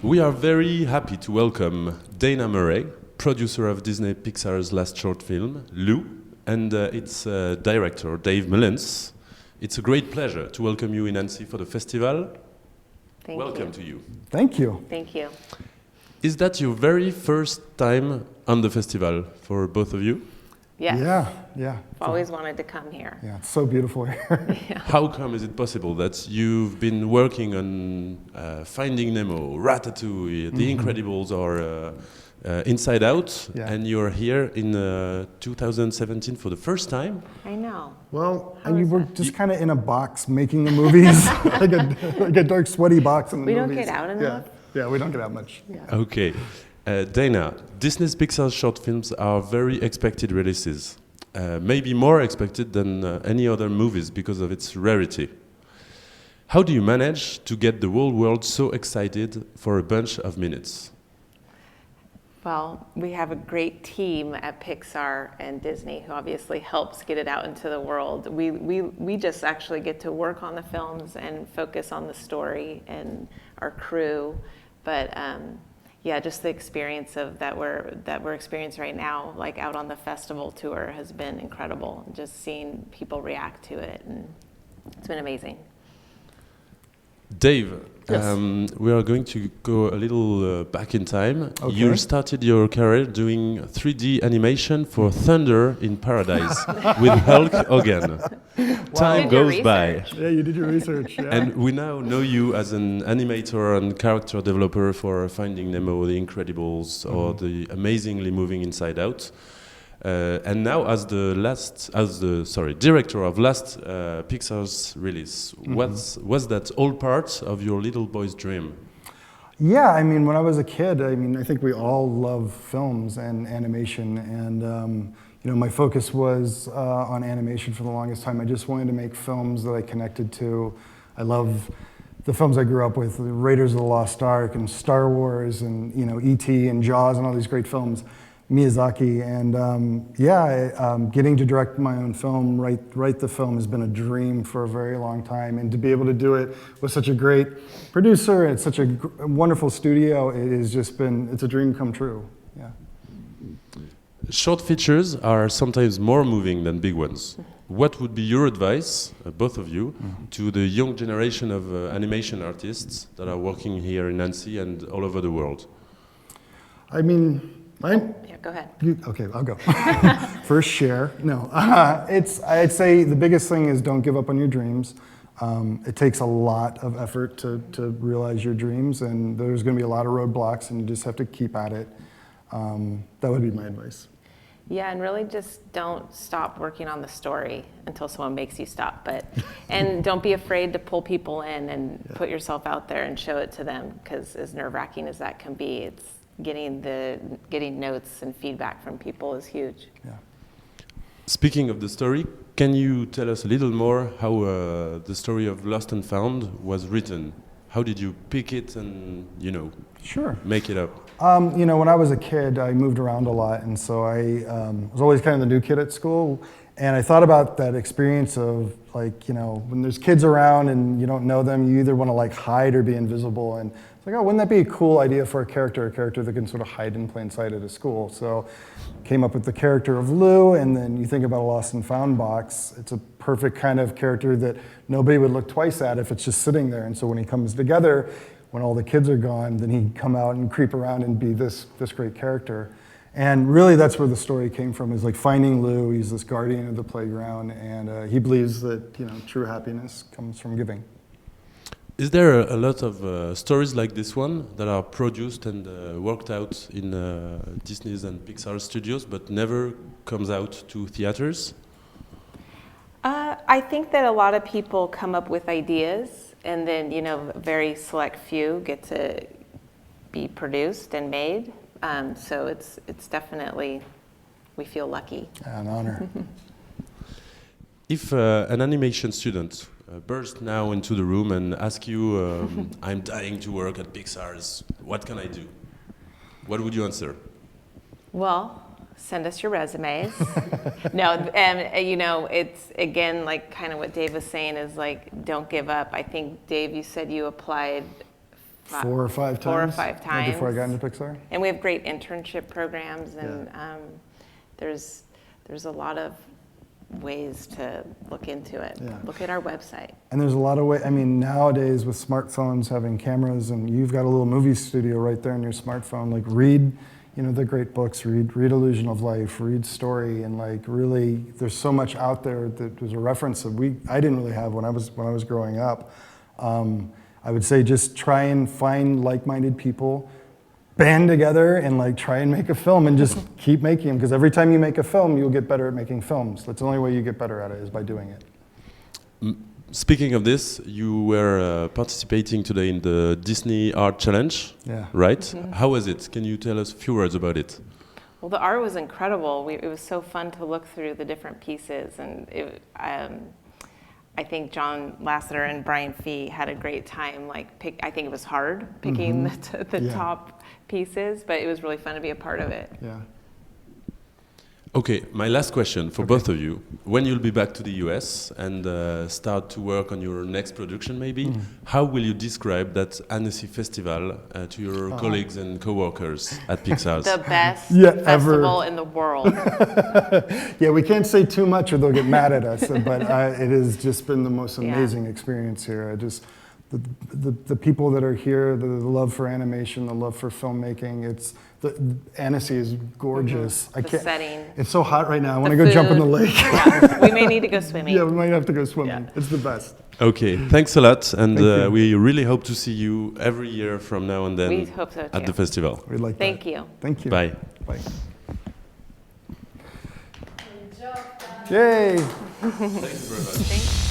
We are very happy to welcome Dana Murray, producer of Disney.PIXAR's last short film, Lou, and its director, Dave Mullins. It's a great pleasure to welcome you in Annecy for the festival. Welcome to you. Thank you. Thank you. Is that your very first time on the festival for both of you? Yes. Yeah. I've always wanted to come here. Yeah, it's so beautiful here. How come is it possible that you've been working on Finding Nemo, Ratatouille, The Incredibles, or Inside Out, and you're here in 2017 for the first time? I know. Well, and you were just kind of in a box making the movies, like a dark, sweaty box in the We movies. don't get out enough? Yeah, we don't get out much. Yeah. Okay. Dana, Disney.PIXAR short films are very expected releases. Maybe more expected than any other movies because of its rarity. How do you manage to get the whole world so excited for a bunch of minutes? Well, we have a great team at Pixar and Disney who obviously helps get it out into the world. We just actually get to work on the films and focus on the story and our crew. But yeah, just the experience of that we're experiencing right now, like out on the festival tour, has been incredible. Just seeing people react to it, and it's been amazing. Dave, Yes. we are going to go a little back in time. Okay. You started your career doing 3D animation for Thunder in Paradise with Hulk Hogan. Time Did your goes by. research. Yeah, you did your research. Yeah. And we now know you as an animator and character developer for Finding Nemo, The Incredibles, or the amazingly moving Inside Out. And now as the director of last Pixar's release. Was that all part of your little boy's dream? Yeah, I mean, when I was a kid, I think we all love films and animation, and my focus was on animation for the longest time. I just wanted to make films that I connected to. I love the films I grew up with, the Raiders of the Lost Ark and Star Wars and E.T. and Jaws and all these great films, Miyazaki, and getting to direct my own film, write the film has been a dream for a very long time, and to be able to do it with such a great producer and such a wonderful studio, it's a dream come true. Yeah. Short features are sometimes more moving than big ones. What would be your advice, both of you, to the young generation of animation artists that are working here in Annecy and all over the world? Yeah, go ahead. Okay, I'll go. First share. No, I'd say the biggest thing is don't give up on your dreams. It takes a lot of effort to realize your dreams, and there's going to be a lot of roadblocks, and you just have to keep at it. That would be my advice. Yeah, and really just don't stop working on the story until someone makes you stop. And don't be afraid to pull people in and put yourself out there and show it to them, because as nerve-wracking as that can be, it's getting notes and feedback from people is huge. Yeah. Speaking of the story, can you tell us a little more how the story of Lost and Found was written? How did you pick it and Sure. make it up? When I was a kid, I moved around a lot, and so I was always kind of the new kid at school. And I thought about that experience of when there's kids around and you don't know them, you either want to hide or be invisible. And it's like, oh, wouldn't that be a cool idea for a character that can sort of hide in plain sight at a school? So came up with the character of Lou, and then you think about a Lost and Found box. It's a perfect kind of character that nobody would look twice at if it's just sitting there. And so when he comes together, when all the kids are gone, then he'd come out and creep around and be this great character. And really that's where the story came from, is finding Lou. He's this guardian of the playground, and he believes that true happiness comes from giving. Is there a lot of stories like this one that are produced and worked out in Disney's and Pixar studios but never comes out to theaters? I think that a lot of people come up with ideas, and then a very select few get to be produced and made. So it's definitely, we feel lucky. An honor. If an animation student burst now into the room and ask you, I'm dying to work at Pixar's, what can I do? What would you answer? Well, send us your resumes. No, and it's again kind of what Dave was saying is don't give up. I think, Dave, you said you applied 4 or 5 times. 4 or 5 times. Before I got into Pixar. And we have great internship programs, and there's a lot of ways to look into it. Yeah. Look at our website. And there's a lot of ways. I mean, nowadays with smartphones having cameras, and you've got a little movie studio right there in your smartphone. Like, read, you know, the great books. Read Illusion of Life. Read Story, and like really, there's so much out there that there's a reference that I didn't really have when I was growing up. I would say just try and find like-minded people, band together, and like try and make a film, and just keep making them. Because every time you make a film, you'll get better at making films. That's the only way you get better at it, is by doing it. Speaking of this, you were participating today in the Disney Art Challenge, right? Mm-hmm. How was it? Can you tell us a few words about it? Well, the art was incredible. It was so fun to look through the different pieces, and I think John Lasseter and Brian Fee had a great time. I think it was hard picking the top pieces, but it was really fun to be a part of it. Yeah. Okay, my last question for both of you. When you'll be back to the US and start to work on your next production maybe, how will you describe that Annecy festival to your colleagues and co-workers at Pixar? The best ever festival in the world. Yeah, we can't say too much or they'll get mad at us, but it has just been the most amazing experience here. The people that are here, the love for animation, the love for filmmaking, Annecy is gorgeous. The setting. It's so hot right now. I want to go jump in the lake. Yeah, we may need to go swimming. Yeah, we might have to go swimming. Yeah. It's the best. Okay, thanks a lot, and we really hope to see you every year from now and then. We hope so too. At the festival. We'd like Thank you. Thank you. Bye. Bye. Yay! Thank you very much. Thanks.